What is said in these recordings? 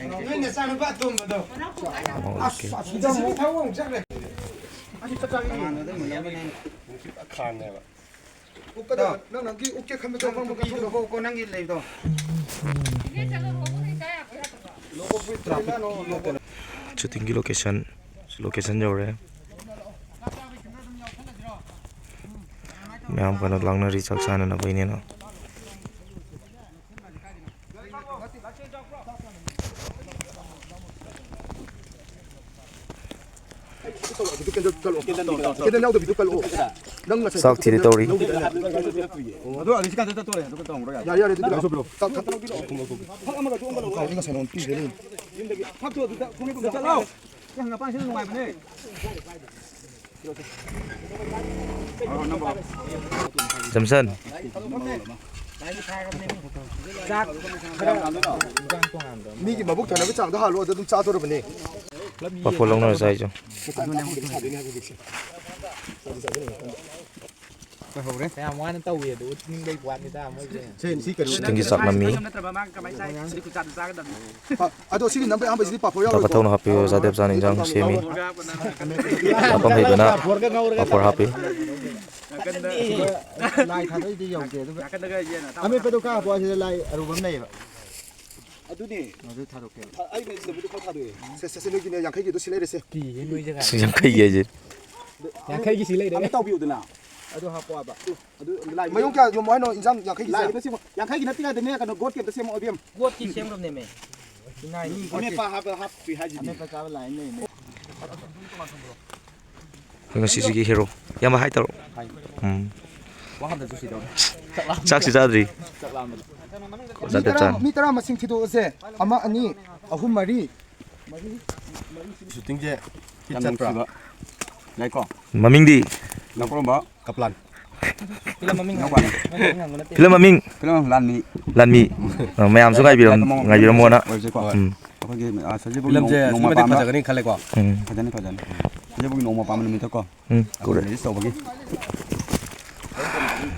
맨날 싸는 거 돈 아, 진짜 뭐 타고 온 짝래. 아니 갑자기 칸네. 오빠다 나는 기 오케이 하면 좀 이거 보고 남길 레이도. shooting location yore ma'am कनो लांगना रिचक साने ना बइने ना sak thiri tori ado ani sikan ta tore ado tong ro ya ya de so bro sak kat phak ama ga ong ga inga sanon pi de ni phak to ta kung ni ta lao yang ngapa sih nungai bane Jamsan mi ki mabuk thana bi chang da ha lo da dum cha to ro bane pa polong na sai jo shooting ki sak na mi ado sigi nambe am bi pa po ya ta pathau na happy zadep san injang semi apam hei bana apor happy lai tha doi di yau ke du ame pe do ka po se lai aru bam nei ba aduni adu tha do ke ai me se bu ko tha do se ne gi ne yang khai gi do silai de se ki noi jaga yang kai ye je yang khai gi silai de am tau bi u de na adu ha po ba adu lai ma yong kya yo moi no injang yang khai gi lai se yang khai gi na tinga de ne ka no got ke de se mo biam got ki sem rom ne me nai ame pa ha pi ha ji ame pa ka lai nei nga si gi hero yama hai taro sak si zadri zadep san mi tara masing thido se ama ani ahum mari shooting je kitchen pra lai ko maming di na ko ba kaplan film maming film lan mi mayam su ngai biram mo na apagi saje bu film je sima de khajagani khale ko khajani saje bu noma pam mi to ko correct so bagi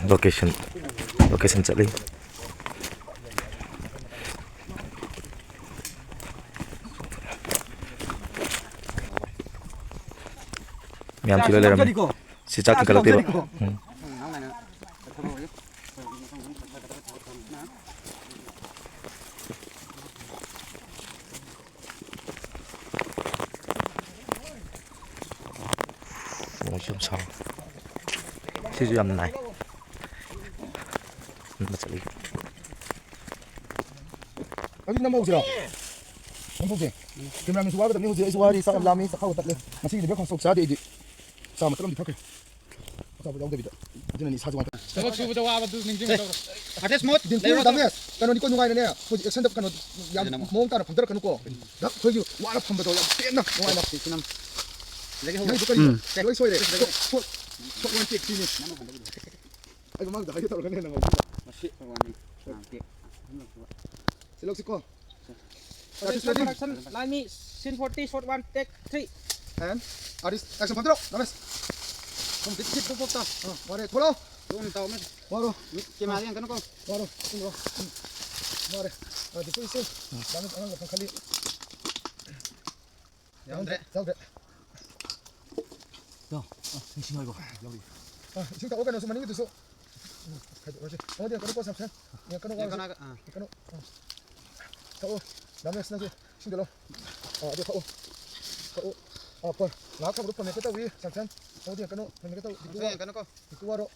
location chali mayam chila le ram si chak kala te ba 좀 사. 시주 안 나이. 맞지? 어디 넘어 오시라 넘어오게 그러면 수화가 되면 이제 수화리 사람 라미 싹 하고 딱래 마치 이제 몇খন 쏙 자대 이제 자 맞다 좀 펴게 자 보자 오게 비다 이제는 이 사주가 저거 주부자 와봐 두 닝징 아테스 못 이제 그 다음에 까노 니꺼 누가 있네 그 액션답 까노 야 모음 따라 반대로 까놓고 나 거기 와라 판በ도 야 떼나 누가 있나 지금 내가 하고 여기 소리래 속 원칙 지니 아이고 막 나이게 따로 가네 나 masih 셀럭시코 production line me scene 40 shot 1 take 3 and aris 액션 반대로 나메스 좀 뒷뒷 뽑다 말해 돌아 좀 tao mới 바로 cái mà cái nó con 바로 좀 말해 듣고 있어 나는 안한 거 칼리 야 잡대 야 정신 말고 여기 지금 다 오가는 수만 이거 됐어 어디야 끊고 삼천 야 끊고 cái con này 끊고 타오 남의 스나지 신들어 어디 타오 번 나카부터 보내 그다 위 삼천 어디야 끊고 보내 그다 cái nó con 이거 와로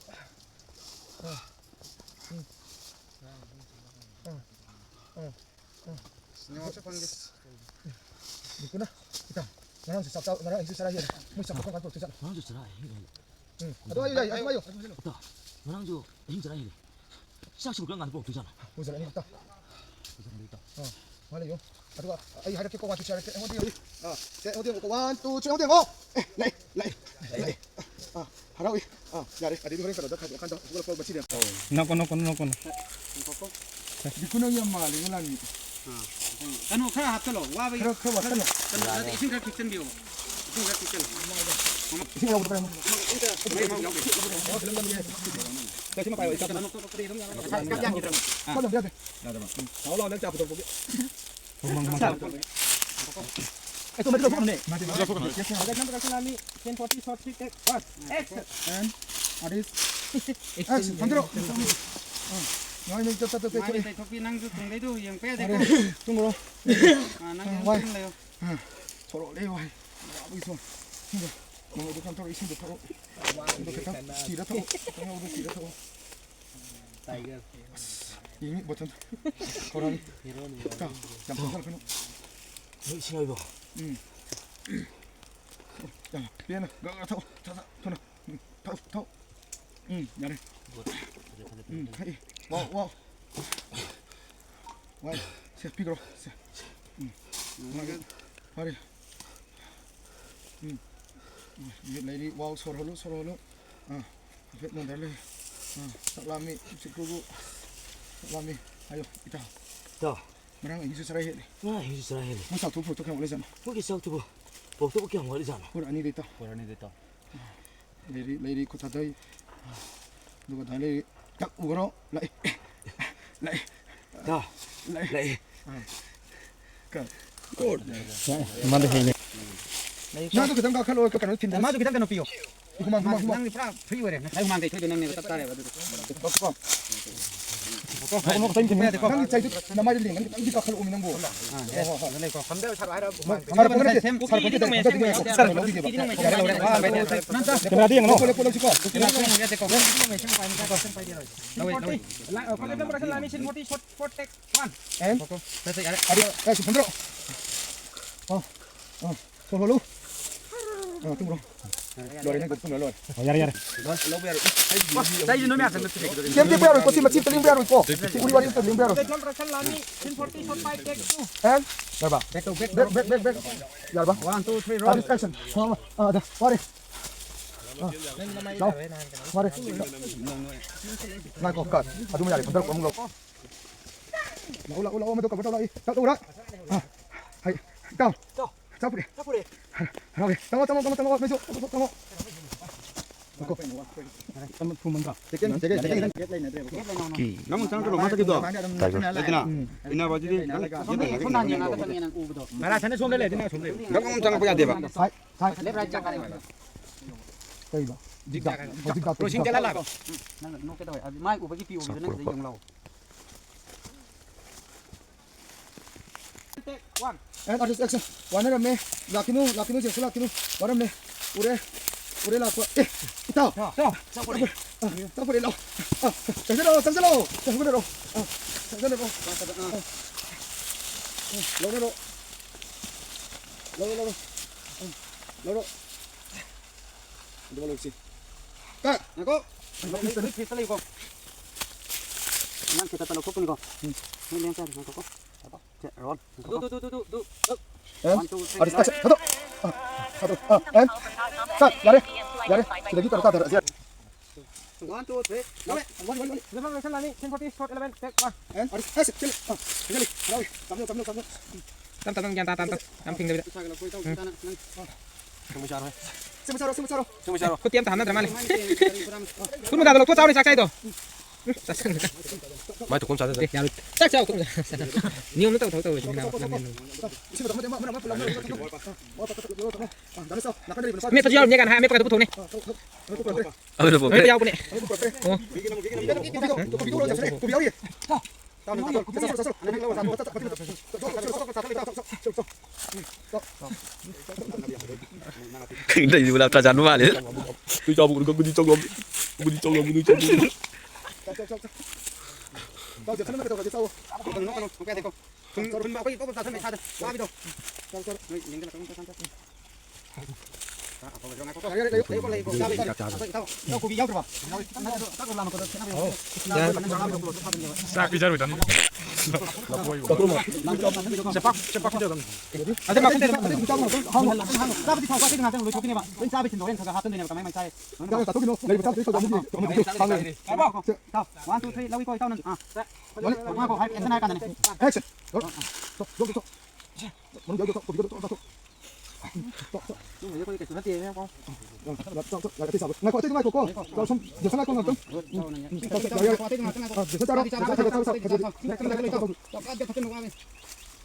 nó sẽ con cái 있구나 일단 나랑 잡자 나랑 이제 살아야 돼 무슨 잡고 가도 되잖아 너랑 저 저라 이거 너 아유 아유 아유 없다 너랑 저 힘 저라 이거 시작식으로 그런 거 안 보고 되잖아 무슨 아니 있다 그 사람 있다 말해요 아두가 아이 하렇게 꼬고 주시 하렇게 어디 여기 어디 먹고 1 2 3 어디 고 라이 하라위 야래 아디 그런 거다 가지고 간다 그걸 거 맞히려 nó con 이코노미 엄마 이거는 cái nó khác hạt cái lỗ qua bây 그렇게 왔다 nó để xin ra kitchen biểu xin ra kitchen 이거 보다 봐 cái mà phải nó có đi đúng không? 설명 해야 돼 나도 봐 나올라 내 잡부터 보게 Itu mati kok nih. Project number production line me 1040 short 3 take 1 action. And Adis. Action. Pandro. Nói mình tập tập Mai đây thopi nang ju tung dei du yang pe de ko. tung rồi. Nang tung leo. 서로 레와이. 여기서. 너도 컨트롤 있으면 타고. 이렇게 타. 뒤로 타고. 그냥 우리 뒤로 타고. 이미 못 한다. 거라니. 자, 잠깐 그냥. 시간 이거. 야, 얘는 가 타고. 자자. 손아. 타고. 야래. 하이. 와. 와. 세 비그로. 세. Mari. Lady wow soro lu. Fit mondale. Tak lami sikugu. Lami. Ayo kita. 자, Merang ini sesarai ni. 나 이제 살아야 돼. Masa tu foto kan boleh sana. 거기 싹두고 복도 복귀 한 거리잖아. Pura ani dita. 보라니 됐다. Lady ko tadai. Duga dale. Tak ugro. Lai. 자,来， Kan. Mana ini? Na tu kita kalau ke kan tinda. Ma ju kita kan pio. Kumang. Nang ni pra free were. Ai man dei thu nang ni tap tare ba du. Kau mau tanya mana? Nang cai tu nama dia nang kita kalau umi nang bo. Nang ko kham de char ai ra. Mara pengen dia. Sar pengen dia. Kita tinggal. Sar pengen dia. Kena dia ngono. Boleh siko. Project number production line me 1040 short 4 take 1. And Adi, sebentar. Solo lu. Tunggu. Lori ni tunggu lori. Yar. Sai no me hacen de tipo. Siap dia biar ikut tim teling biar ikut. Uli wali teling biar. Project number production line me 1040 short 5 take 2. And berapa? Back. Ya berapa? 1 2 3 roll. Action. Ada. Mari. Mari. Nak kau kat. Aduh mencari. Bentar kamu lo. Ulah, betul kau lagi. Tak tahu dah. Hai. Kau. Capur. Oke. Tunggu. Masuk. Tunggu. Aku. Kamu pun Cekin. Namun jangan kalau masa gitu. Lagi ina baju di. Mara sana som le dina som le. Kamu jangan punya dia, Pak. Sai. Le right chak kare. Kau iba. Jika. Prosin jala la. Nang no ke doi mai u bagi piu nang de yang lau Take 1. And artist action. Warna ramai. Lakinu jelas lakinu. Warna ramai. Ure laku. Ita. Tak boleh lo. Sampai lo. Lo. Itu malu sih. Kak, nako pistol ko nang kita talo ko ko ni leng kan ko cek ron tu artist action. Satu. And. Kak, lari. Sudah gitu tak ada. 1 2 3 Wali. Project number production line me 1040 short 11 take 1. And artist action. Kali. Kamu. Tam jangan tam. Camping de. sa ko tau kita nang Semacaro. Ku tiam tahan na drama le. Kun mo dadalo ko taw ni sakay do. Mai tu kun sa de. Ya lu. Tak taw ko. Ni on taw taw ni na. Me to jaw ni kan ha me pa tu ni. Ada Me boleh. jaw ko ni. Đây là trà chắn mà đấy. Tôi cho một con đi trong lồng. Ada makan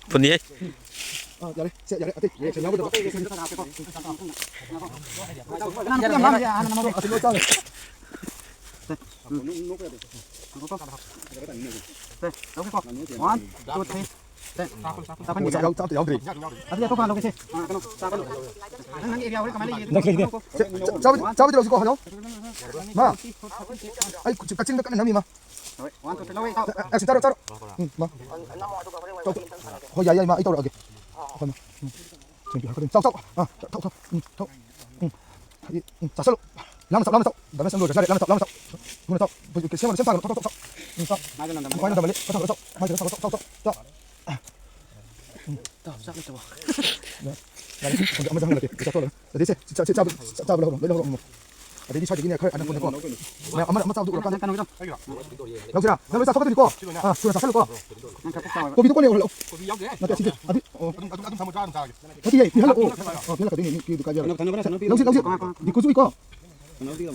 분이 야래 아티 제 나보다 잡으러 오시고 하죠. 마. 아이 같이 깎는 남이 마. 액션 따로. 마. 야야 마 이따로 하게. 잠깐만. 준비하거든. 싸. 아, 턱. 자, 살로. 라면 싸. 다음에 쌈도 잘해. 라면 싸. 이거는 싸. 이렇게 세면 셈싸. 턱. 싸. 과연 담을래? 싸. 자. 한번 잡을게. 자, 또. 대체 잡으려고. 레디 차지 그냥 안 보내고. 내가 엄마 싸우고 그럴까? 여기라. 내가 싸 있고. 아, 자, 살로. 고비도 꺼내 올라. 나 진짜 아디 어디 해? 비하려고. 비하려고 되니 그까지 알아. 여기. 니 고수 있고. 여기.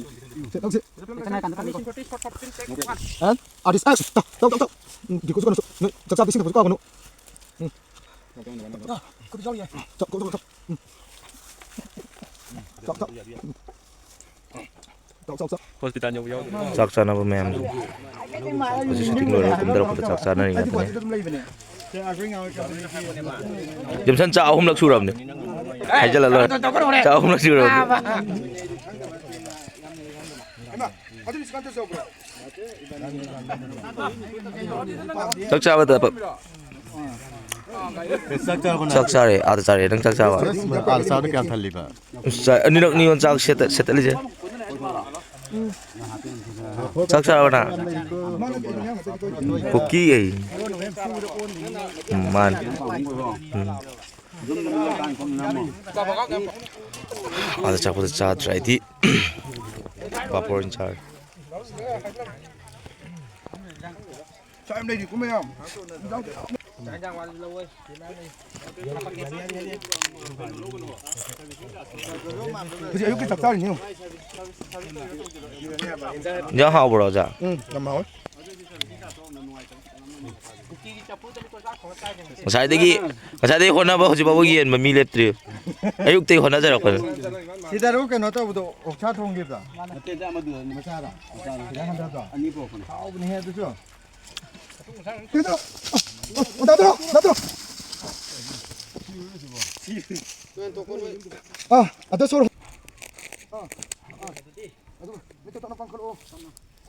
안? 아디스 액션. 딱. 니 고수 거는 작작이 생각 볼까? 거는. 그리 저기. 자, 고수. sak sana ba ma'am posisi tinggal kum dara ko sak sana ni jam san cha ahum lak suram ne ai jala lo cha ahum lak suram sak cha ba da sak cha re ada cha re nang sak cha ba ada sa ni kan thali ba ani nak ni on sak set ali je sak cha ba na cookie ai man ada cha ko cha try di vapor in char cho em đây thì cũng không. 그지 이렇게 작살이니요. nhớ hao bro ja làm máu. ngасай데기 혼나봐 호지 바보기엔 뭐 밀레트리 아육대 혼나 저렇고 시다로 그 너도 보도 옥차 통기다. 아우분 해야 되죠. 나들어. ada suruh. 밑에 떠나 방클로.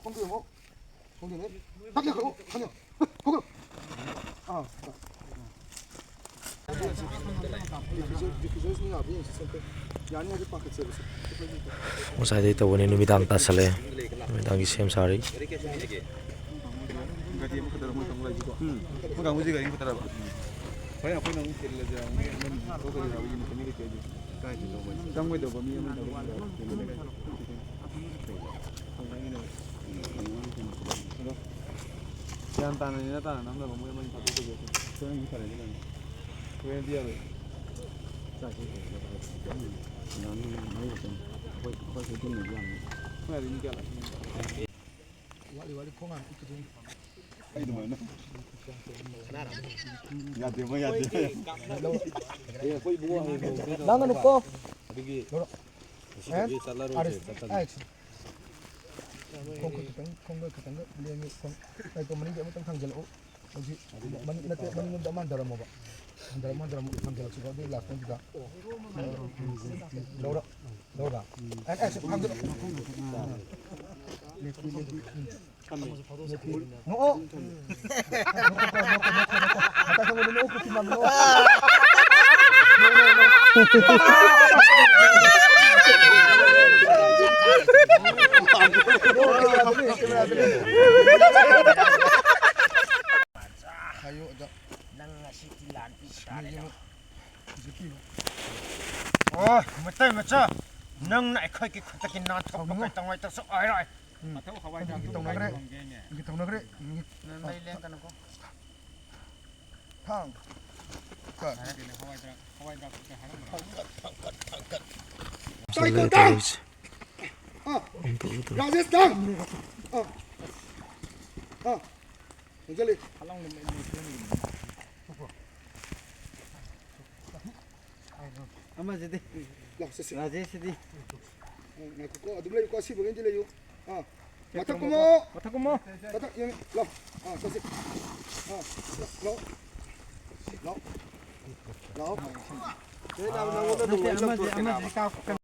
공기 뭐? 공기네. 딱이야 그거. 아니야. 그거. 아. ngасайde to woni numidang tasale numidang gi sem sari 나는 없고. 맞자 nâng lại khơi cái cái nón thọc cái tông ngoài tao sợ ấy rồi tông nó đấy cái tông nó đấy đây lên cái nó có thang Ama jadi. Lah, sesi. Rajesh jadi. Ngaku ko, adum layu ko si bagian layu. Matak ko mo. Mata ko mo. Matak yung lo. Sesi. Lo. Lo. Lo. Ama jadi kau